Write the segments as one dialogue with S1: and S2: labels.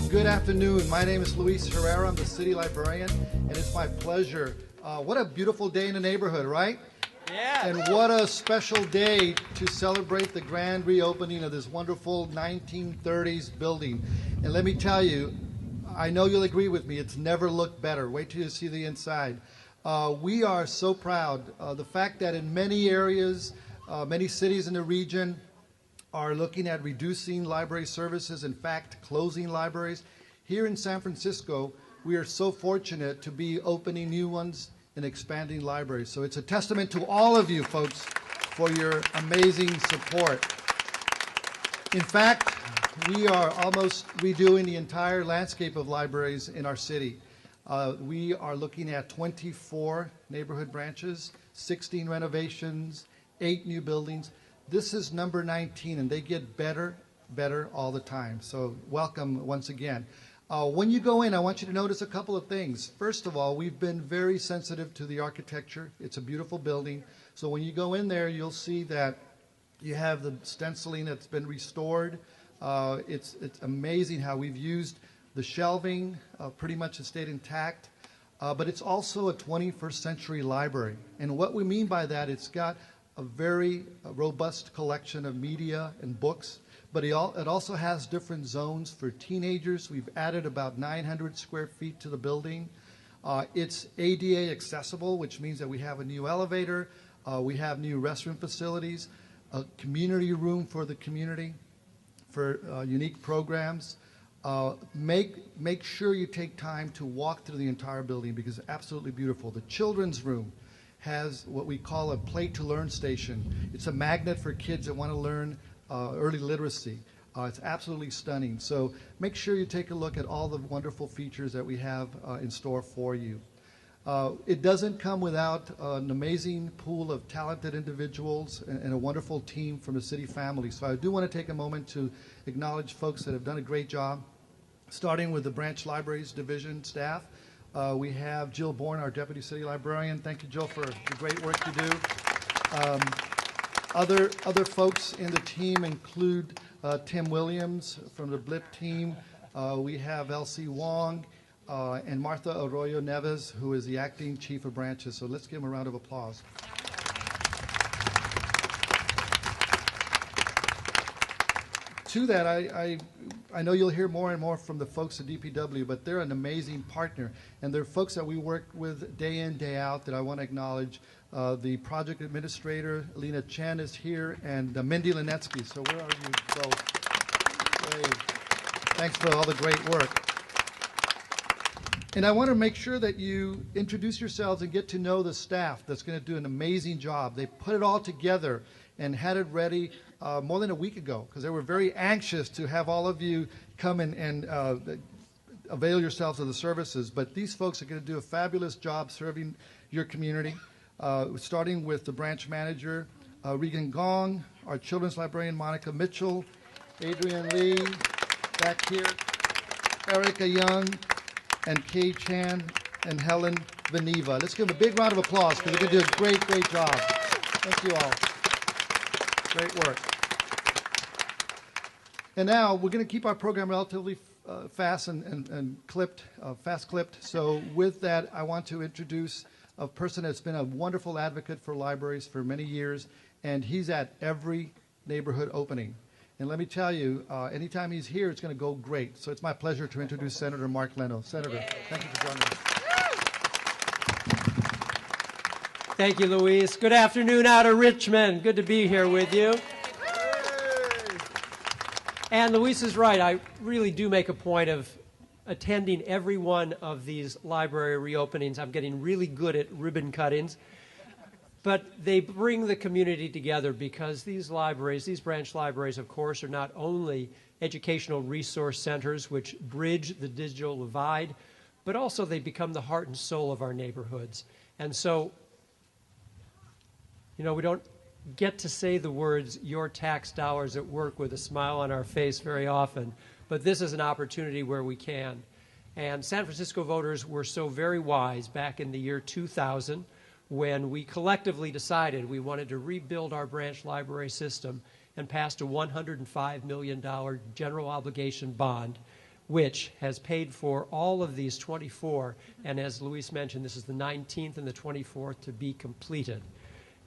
S1: Good afternoon. My name is Luis Herrera. I'm the city librarian, and it's my pleasure. What a beautiful day in the neighborhood, right?
S2: Yeah.
S1: And what a special day to celebrate the grand reopening of this wonderful 1930s building. And let me tell you, I know you'll agree with me, it's never looked better. Wait till you see the inside. We are so proud. The fact that in many areas, many cities in the region are looking at reducing library services, in fact, closing libraries. Here in San Francisco, we are so fortunate to be opening new ones and expanding libraries. So it's a testament to all of you folks for your amazing support. In fact, we are almost redoing the entire landscape of libraries in our city. We are looking at 24 neighborhood branches, 16 renovations, 8 new buildings. This is number 19, and they get better all the time. So welcome once again. When you go in, I want you to notice a couple of things. First of all, we've been very sensitive to the architecture. It's a beautiful building. So when you go in there, you'll see that you have the stenciling that's been restored. It's amazing how we've used the shelving, pretty much has stayed intact. But it's also a 21st century library. And what we mean by that, it's got a very robust collection of media and books, but it also has different zones for teenagers. We've added about 900 square feet to the building. It's ADA accessible, which means that we have a new elevator, we have new restroom facilities, a community room for the community, for unique programs. Make sure you take time to walk through the entire building because it's absolutely beautiful. The children's room has what we call a play to learn station. It's a magnet for kids that want to learn early literacy. It's absolutely stunning. So make sure you take a look at all the wonderful features that we have in store for you. It doesn't come without an amazing pool of talented individuals and a wonderful team from the city family. So I do want to take a moment to acknowledge folks that have done a great job, starting with the Branch Libraries Division staff. We have Jill Bourne, our Deputy City Librarian. Thank you, Jill, for the great work you do. Other folks in the team include Tim Williams from the Blip team. We have Elsie Wong and Martha Arroyo Neves, who is the Acting Chief of Branches. So let's give them a round of applause. To that, I know you'll hear more and more from the folks at DPW, but they're an amazing partner. And they're folks that we work with day in, day out that I want to acknowledge. The project administrator, Lena Chen, is here, and Mindy Linetsky. So where are you both? Hey. Thanks for all the great work. And I want to make sure that you introduce yourselves and get to know the staff that's going to do an amazing job. They put it all together and had it ready more than a week ago because they were very anxious to have all of you come and avail yourselves of the services. But these folks are going to do a fabulous job serving your community, starting with the branch manager, Regan Gong, our children's librarian, Monica Mitchell, Adrian Lee, back here, Erica Young, and Kay Chan, and Helen Veneva. Let's give them a big round of applause because they're going to do a great job. Thank you all. Great work. And now we're going to keep our program relatively fast and clipped, fast clipped. So with that, I want to introduce a person that's been a wonderful advocate for libraries for many years, and he's at every neighborhood opening. And let me tell you, anytime he's here, it's going to go great. So it's my pleasure to introduce Senator Mark Leno. Senator, thank you for joining us.
S2: Thank you, Luis. Good afternoon out of Richmond. Good to be here with you. And Luis is right. I really do make a point of attending every one of these library reopenings. I'm getting really good at ribbon cuttings. But they bring the community together because these libraries, these branch libraries, of course, are not only educational resource centers which bridge the digital divide, but also they become the heart and soul of our neighborhoods. And so, you know, we don't get to say the words, your tax dollars at work, with a smile on our face very often, but this is an opportunity where we can. And San Francisco voters were so very wise back in the year 2000 when we collectively decided we wanted to rebuild our branch library system and passed a $105 million general obligation bond, which has paid for all of these 24, and as Luis mentioned, this is the 19th and the 24th to be completed.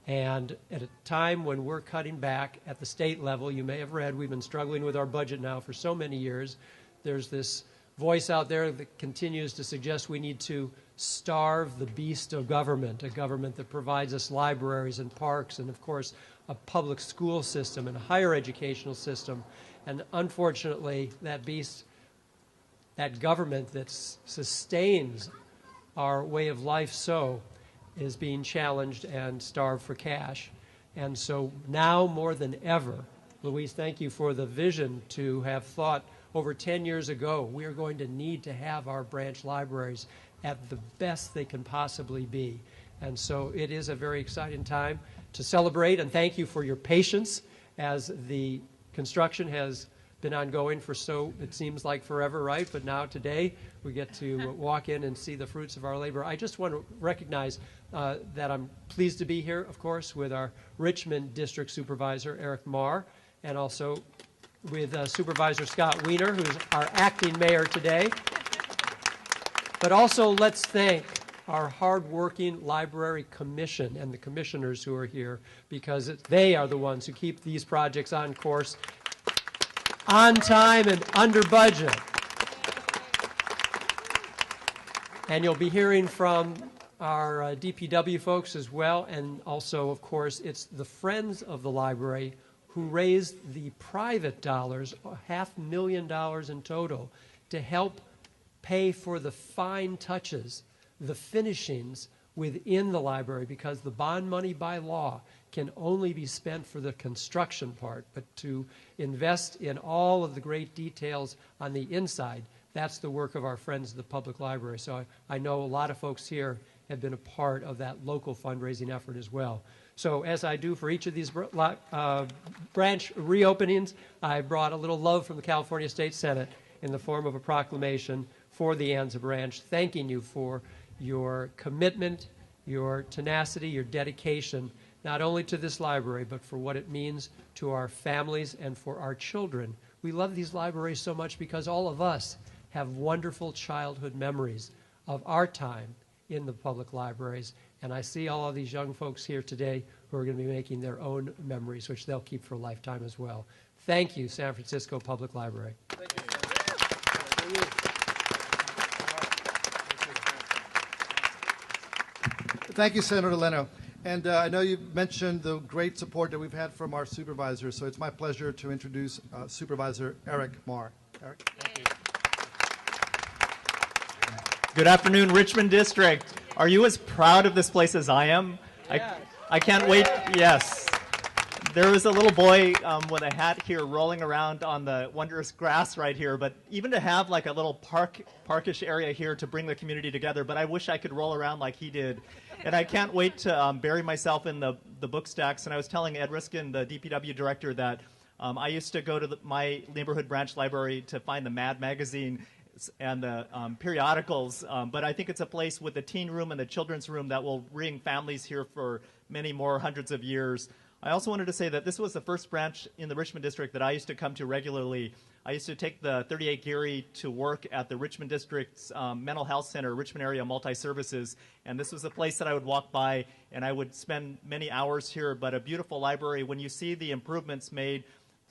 S2: And at a time when we're cutting back at the state level, you may have read, we've been struggling with our budget now for so many years. There's this voice out there that continues to suggest we need to starve the beast of government, a government that provides us libraries and parks and, of course, a public school system and a higher educational system. And unfortunately, that beast, that government that sustains our way of life is being challenged and starved for cash. And so now more than ever, Luis, thank you for the vision to have thought over 10 years ago, we are going to need to have our branch libraries at the best they can possibly be. And so it is a very exciting time to celebrate, and thank you for your patience as the construction has been ongoing for it seems like forever, right? But now today we get to walk in and see the fruits of our labor. I just want to recognize that I'm pleased to be here, of course, with our Richmond District Supervisor Eric Mar, and also with Supervisor Scott Wiener, who's our acting mayor today. But also let's thank our hardworking library commission and the commissioners who are here, because they are the ones who keep these projects on course, on time and under budget. And you'll be hearing from our DPW folks as well, and also, of course, it's the Friends of the Library who raised the private dollars, $500,000 in total, to help pay for the fine touches, the finishings within the library, because the bond money by law can only be spent for the construction part, but to invest in all of the great details on the inside, that's the work of our Friends of the Public Library. So I know a lot of folks here have been a part of that local fundraising effort as well. So as I do for each of these branch reopenings, I brought a little love from the California State Senate in the form of a proclamation for the Anza Branch, thanking you for your commitment, your tenacity, your dedication, not only to this library, but for what it means to our families and for our children. We love these libraries so much because all of us have wonderful childhood memories of our time in the public libraries. And I see all of these young folks here today who are going to be making their own memories, which they'll keep for a lifetime as well. Thank you, San Francisco Public Library.
S1: Thank you. Thank you, Senator Leno. And I know you mentioned the great support that we've had from our supervisors, so it's my pleasure to introduce Supervisor Eric Mar. Eric. Thank you.
S3: Good afternoon, Richmond District. Are you as proud of this place as I am?
S2: Yes.
S3: I can't wait. Yes. There was a little boy with a hat here rolling around on the wondrous grass right here, but even to have like a little parkish area here to bring the community together, but I wish I could roll around like he did. And I can't wait to bury myself in the book stacks. And I was telling Ed Riskin, the DPW director, that I used to go to my neighborhood branch library to find the Mad magazine and the periodicals, but I think it's a place with the teen room and the children's room that will bring families here for many more hundreds of years. I also wanted to say that this was the first branch in the Richmond District that I used to come to regularly. I used to take the 38 Geary to work at the Richmond District's Mental Health Center, Richmond Area Multi-Services, and this was a place that I would walk by, and I would spend many hours here, but a beautiful library. When you see the improvements made,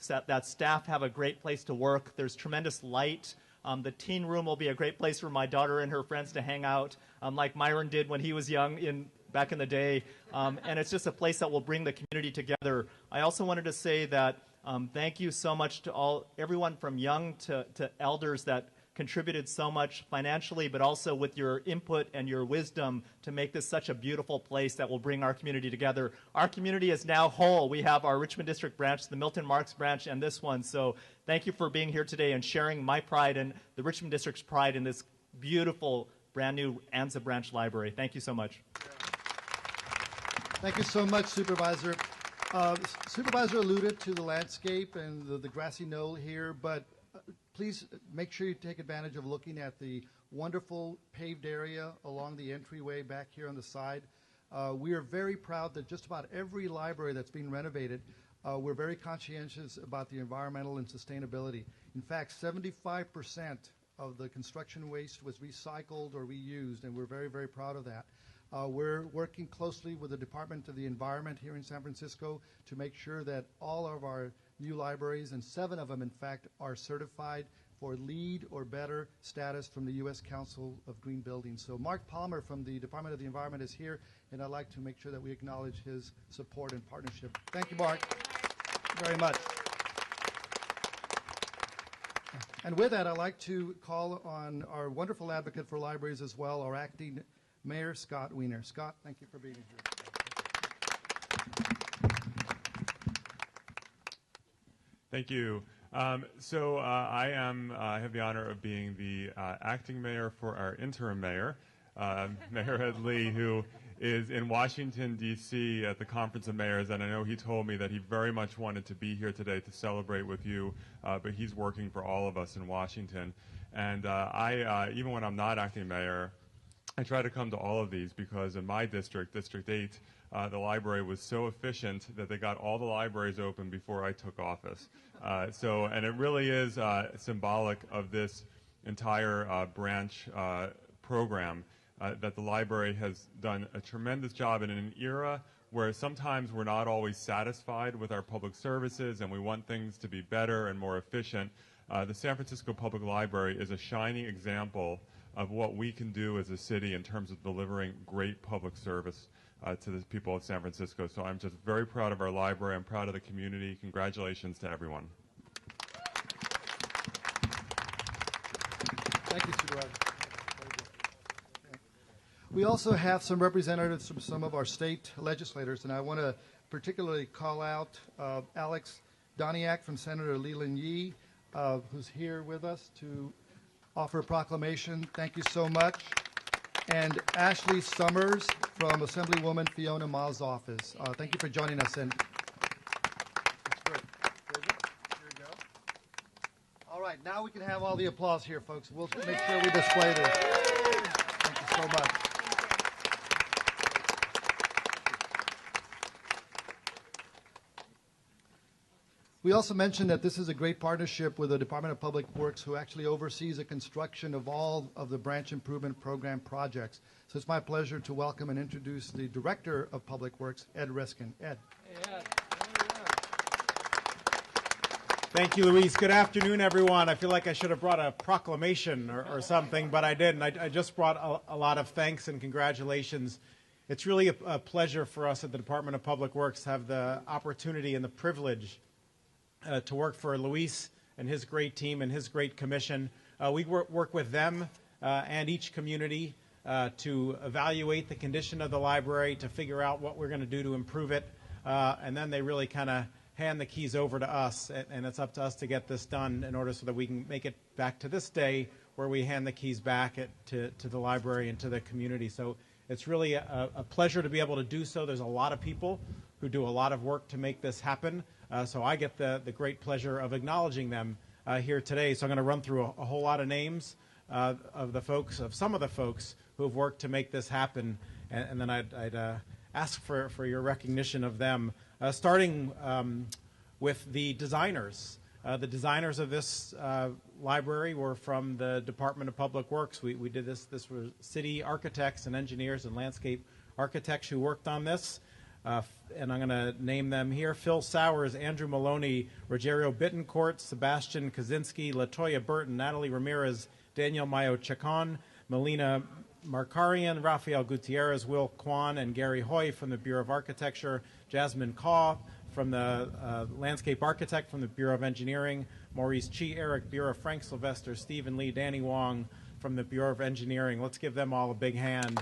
S3: that staff have a great place to work. There's tremendous light. The teen room will be a great place for my daughter and her friends to hang out, like Myron did when he was young back in the day. And it's just a place that will bring the community together. I also wanted to say that thank you so much to everyone from young to elders that contributed so much financially, but also with your input and your wisdom to make this such a beautiful place that will bring our community together. Our community is now whole. We have our Richmond District branch, the Milton Marks branch, and this one. So thank you for being here today and sharing my pride and the Richmond District's pride in this beautiful, brand new Anza Branch Library. Thank you so much.
S1: Thank you so much, Supervisor. Supervisor alluded to the landscape and the grassy knoll here, but please make sure you take advantage of looking at the wonderful paved area along the entryway back here on the side. We are very proud that just about every library that's being renovated, we're very conscientious about the environmental and sustainability. In fact, 75% of the construction waste was recycled or reused, and we're very, very proud of that. We're working closely with the Department of the Environment here in San Francisco to make sure that all of our new libraries, and 7 of them, in fact, are certified for LEED or better status from the U.S. Council of Green Buildings. So Mark Palmer from the Department of the Environment is here, and I'd like to make sure that we acknowledge his support and partnership. Thank you, Mark, very much. And with that, I'd like to call on our wonderful advocate for libraries as well, our acting Mayor, Scott Wiener. Scott, thank you for being here.
S4: Thank you. I have the honor of being the acting mayor for our interim mayor, Mayor Ed Lee, who is in Washington, D.C. at the Conference of Mayors, and I know he told me that he very much wanted to be here today to celebrate with you, but he's working for all of us in Washington. And even when I'm not acting mayor, I try to come to all of these because in my district, District 8, the library was so efficient that they got all the libraries open before I took office. And it really is symbolic of this entire branch program that the library has done a tremendous job in an era where sometimes we're not always satisfied with our public services and we want things to be better and more efficient. The San Francisco Public Library is a shining example of what we can do as a city in terms of delivering great public service to the people of San Francisco. So I'm just very proud of our library. I'm proud of the community. Congratulations to everyone.
S1: Thank you, Supervisor. We also have some representatives from some of our state legislators, and I want to particularly call out Alex Doniak from Senator Leland Yee, who's here with us to offer a proclamation. Thank you so much. And Ashley Summers from Assemblywoman Fiona Ma's office. Thank you for joining us. And that's great. Here we go. All right, now we can have all the applause here, folks. We'll make sure we display this. Thank you so much. We also mentioned that this is a great partnership with the Department of Public Works, who actually oversees the construction of all of the Branch Improvement Program projects. So it's my pleasure to welcome and introduce the Director of Public Works, Ed Riskin. Ed.
S2: Hey, Ed.
S5: Thank you, Luis. Good afternoon, everyone. I feel like I should have brought a proclamation or something, but I didn't. I just brought a lot of thanks and congratulations. It's really a pleasure for us at the Department of Public Works to have the opportunity and the privilege to work for Luis and his great team and his great commission. We work with them and each community to evaluate the condition of the library, to figure out what we're going to do to improve it, and then they really kind of hand the keys over to us, and it's up to us to get this done in order so that we can make it back to this day where we hand the keys back to the library and to the community. So it's really a pleasure to be able to do so. There's a lot of people who do a lot of work to make this happen. So I get the great pleasure of acknowledging them here today. So I'm going to run through a whole lot of names of some of the folks who have worked to make this happen, and then I'd ask for your recognition of them, starting with the designers. The designers of this library were from the Department of Public Works. We did this. This were city architects and engineers and landscape architects who worked on this. And I'm going to name them here: Phil Sowers, Andrew Maloney, Rogerio Bittencourt, Sebastian Kaczynski, Latoya Burton, Natalie Ramirez, Daniel Mayo Chacon, Melina Markarian, Rafael Gutierrez, Will Kwan, and Gary Hoy from the Bureau of Architecture, Jasmine Kaw from the landscape architect from the Bureau of Engineering, Maurice Chi, Eric Bureau, Frank Sylvester, Stephen Lee, Danny Wong from the Bureau of Engineering. Let's give them all a big hand.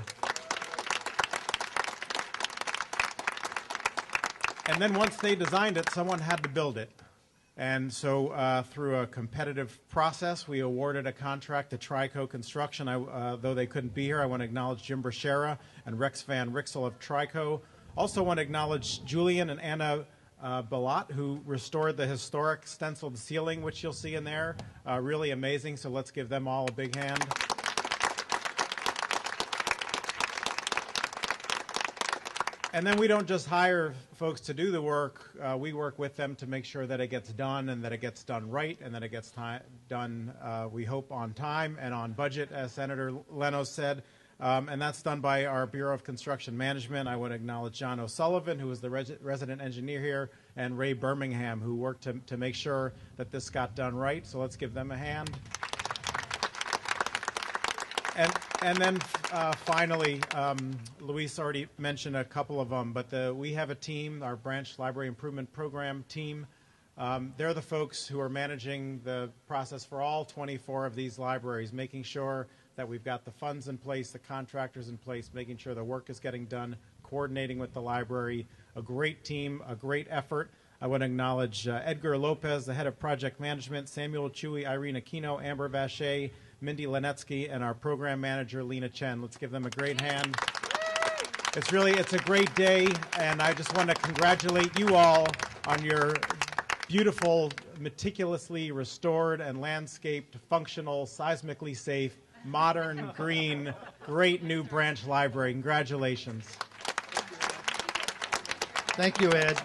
S5: And then once they designed it, someone had to build it. And so through a competitive process, we awarded a contract to Trico Construction. Though they couldn't be here, I want to acknowledge Jim Brashera and Rex Van Rixel of Trico. Also want to acknowledge Julian and Anna Balat, who restored the historic stenciled ceiling, which you'll see in there. Really amazing, so let's give them all a big hand. And then we don't just hire folks to do the work. We work with them to make sure that it gets done and that it gets done right and that it gets done, we hope, on time and on budget, as Senator Leno said. And that's done by our Bureau of Construction Management. I want to acknowledge John O'Sullivan, who is the resident engineer here, and Ray Birmingham, who worked to make sure that this got done right. So let's give them a hand. And then finally, Luis already mentioned a couple of them, but we have a team, our Branch Library Improvement Program team. They're the folks who are managing the process for all 24 of these libraries, making sure that we've got the funds in place, the contractors in place, making sure the work is getting done, coordinating with the library. A great team, a great effort. I want to acknowledge Edgar Lopez, the head of project management, Samuel Chewy, Irene Aquino, Amber Vache, Mindy Lenetsky, and our program manager, Lena Chen. Let's give them a great hand. It's a great day, and I just want to congratulate you all on your beautiful, meticulously restored and landscaped, functional, seismically safe, modern, green, great new branch library. Congratulations.
S1: Thank you, Ed.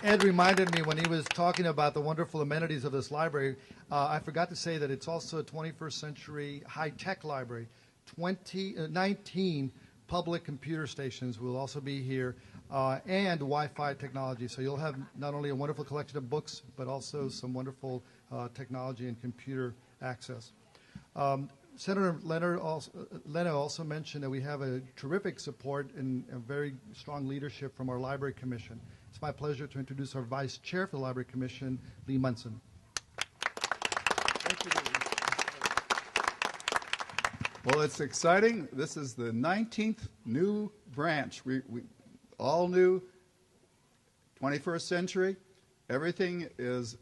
S1: Ed reminded me when he was talking about the wonderful amenities of this library, I forgot to say that it's also a 21st century high-tech library. 19 public computer stations will also be here, and Wi-Fi technology. So you'll have not only a wonderful collection of books, but also some wonderful technology and computer access. Senator Leno also mentioned that we have a terrific support and a very strong leadership from our Library Commission. It's my pleasure to introduce our Vice Chair for the Library Commission, Lee Munson.
S6: Thank you, Lee. Well, it's exciting. This is the 19th new branch. We all new, 21st century. Everything is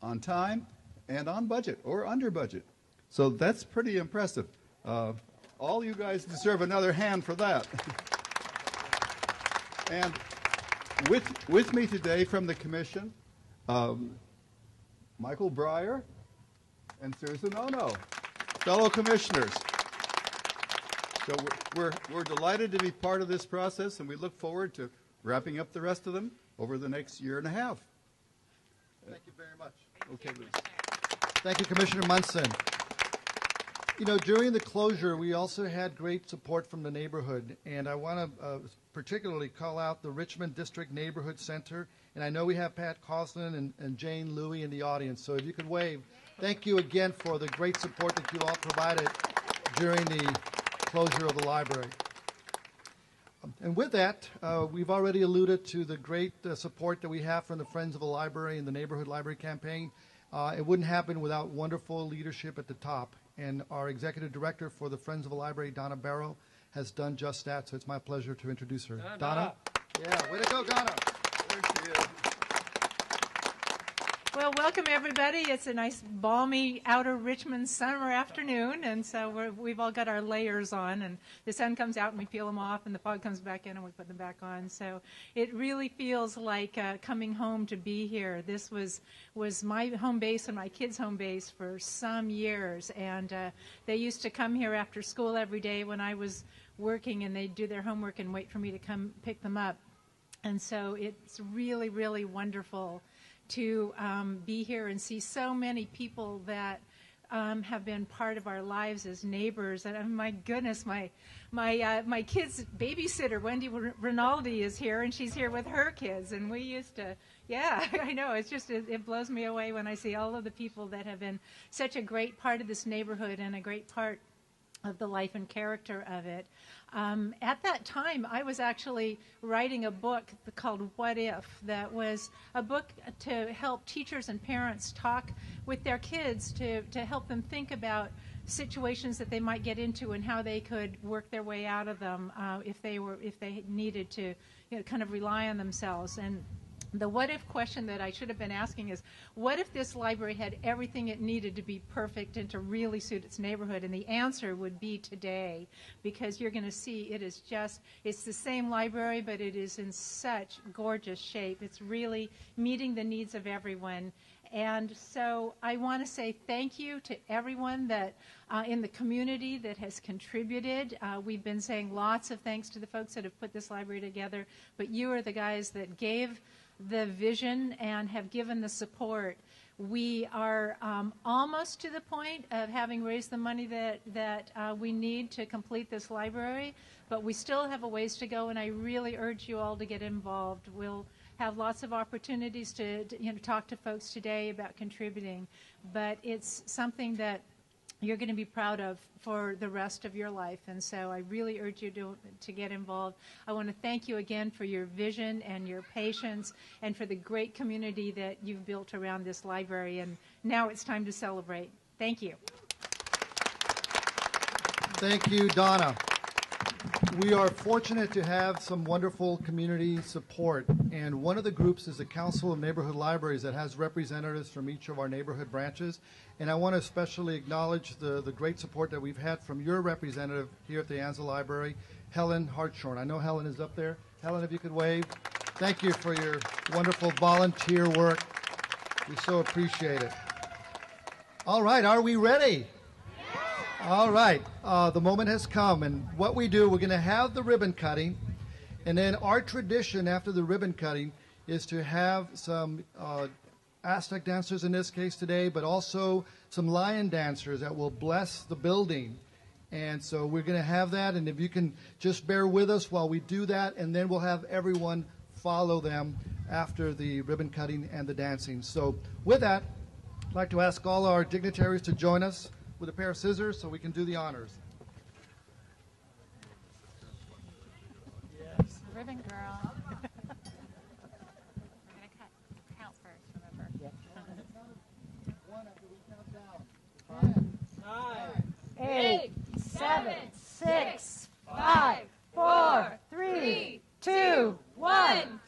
S6: on time and on budget or under budget. So that's pretty impressive. All you guys deserve another hand for that. And with me today from the commission, Michael Breyer and Susan Ono, fellow commissioners. So we're delighted to be part of this process, and we look forward to wrapping up the rest of them over the next year and a half.
S1: Thank you very much.
S6: Okay, Liz.
S1: Thank you, Commissioner Munson. You know, during the closure, we also had great support from the neighborhood, and I want to particularly call out the Richmond District Neighborhood Center, and I know we have Pat Coslin and Jane Louie in the audience, so if you could wave. Thank you again for the great support that you all provided during the closure of the library. And with that, we've already alluded to the great support that we have from the Friends of the Library and the Neighborhood Library Campaign. It wouldn't happen without wonderful leadership at the top. And our executive director for the Friends of the Library, Donna Barrow, has done just that. So it's my pleasure to introduce her. Donna? Yeah, way to go, Donna.
S6: There she is.
S7: Well, welcome everybody. It's a nice balmy outer Richmond summer afternoon, and so we've all got our layers on, and the sun comes out and we peel them off, and the fog comes back in and we put them back on. So it really feels like coming home to be here. This was my home base and my kids' home base for some years, and they used to come here after school every day when I was working, and they'd do their homework and wait for me to come pick them up. And so it's really, really wonderful to be here and see so many people that have been part of our lives as neighbors. And my goodness, my kid's babysitter, Wendy Rinaldi, is here, and she's here with her kids. And we used to, yeah, I know, it's just, it blows me away when I see all of the people that have been such a great part of this neighborhood and a great part of the life and character of it. At that time, I was actually writing a book called What If, that was a book to help teachers and parents talk with their kids to help them think about situations that they might get into and how they could work their way out of them if they needed to, kind of rely on themselves. And the what if question that I should have been asking is, what if this library had everything it needed to be perfect and to really suit its neighborhood? And the answer would be today, because you're going to see it's the same library, but it is in such gorgeous shape. It's really meeting the needs of everyone. And so I want to say thank you to everyone that in the community that has contributed. We've been saying lots of thanks to the folks that have put this library together, but you are the guys that gave the vision and have given the support. We are almost to the point of having raised the money that we need to complete this library, but we still have a ways to go, and I really urge you all to get involved. We'll have lots of opportunities to talk to folks today about contributing, but it's something that you're going to be proud of for the rest of your life, and so I really urge you to get involved. I want to thank you again for your vision and your patience and for the great community that you've built around this library, and now it's time to celebrate. Thank you.
S1: Thank you, Donna. We are fortunate to have some wonderful community support, and one of the groups is the Council of Neighborhood Libraries that has representatives from each of our neighborhood branches. And I want to especially acknowledge the great support that we've had from your representative here at the Anza Library, Helen Hartshorn. I know Helen is up there. Helen, if you could wave. Thank you for your wonderful volunteer work. We so appreciate it. All right, are we ready? All right, the moment has come, and what we do, we're going to have the ribbon cutting, and then our tradition after the ribbon cutting is to have some Aztec dancers in this case today, but also some lion dancers that will bless the building. And so we're going to have that, and if you can just bear with us while we do that, and then we'll have everyone follow them after the ribbon cutting and the dancing. So with that, I'd like to ask all our dignitaries to join us with a pair of scissors so we can do the honors.
S7: Yes. Ribbon girl. We're going to count first, remember.
S1: One after we count down.
S7: 10, 9, 8, 7, 6, 5, 4, 3, 2, 1.